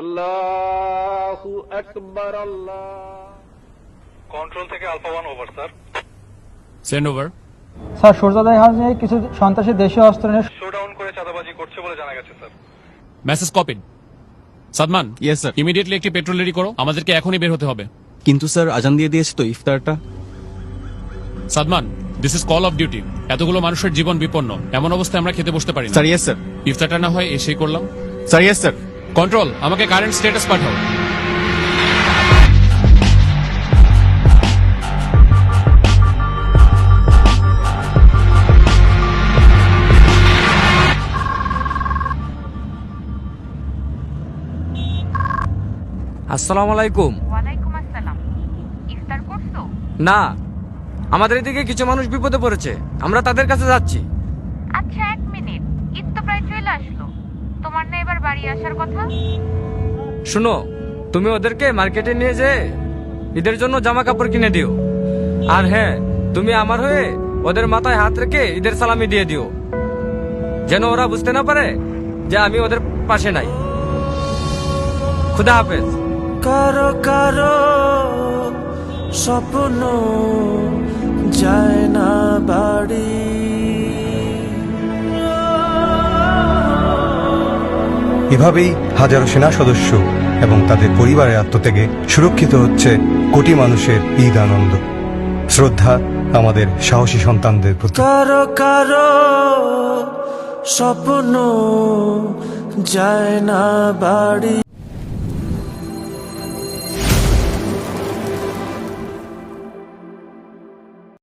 আল্লাহু আকবার। আল্লাহ। কন্ট্রোল থেকে alpha 1 over sir. Send over. Sir সূর্যোদয় হাউসে কিছু সন্ত্রাসী দেশীয় অস্ত্র নিয়ে শোডাউন করে চাঁদাবাজি করছে বলে জানা গেছে sir. Message copied. Sadman, yes sir. Immediately একটি পেট্রোল রেডি করো, আমাদেরকে এখনই বের হতে হবে। কিন্তু স্যার আজান দিয়ে দিয়েছে তো ইফতারটা। Sadman, this is call of duty. এতগুলো মানুষের জীবন বিপন্ন, এমন অবস্থায় আমরা খেতে বসতে পারি না। Sir yes sir. ইফতারটা না হয় এসেই করলাম। Sir yes sir. কন্ট্রোল, আমাকে কারেন্ট স্ট্যাটাস পাঠাও। আসসালামু আলাইকুম। ওয়ালাইকুম আসসালাম। ইফতার করছো? না, আমাদের এদিকে কিছু মানুষ বিপদে পড়েছে, আমরা তাদের কাছে যাচ্ছি। আচ্ছা, 1 মিনিট, ঈদ তো প্রায় চলে আসলো, তোমার না এবার বাড়ি আসার কথা? শুনো, তুমি ওদেরকে মার্কেটে নিয়ে যেয়ে ঈদের জন্য জামা কাপড় কিনে দিও। আর হ্যাঁ, তুমি আমার হয়ে ওদের মাথায় হাত রেখে ঈদের সালামি দিয়ে দিও, যেন ওরা বুঝতে না পারে যে আমি ওদের পাশে নাই। খুদা হাফেজ। কারো কারো স্বপ্ন যায় না বাড়ি, এভাবেই হাজারো সেনা সদস্য এবং তাদের পরিবারের আত্মত্যাগে সুরক্ষিত হচ্ছে কোটি মানুষের ঈদ আনন্দ। শ্রদ্ধা আমাদের সাহসী সন্তানদের প্রতি। কারো কারো স্বপ্ন যায় না বাড়ি।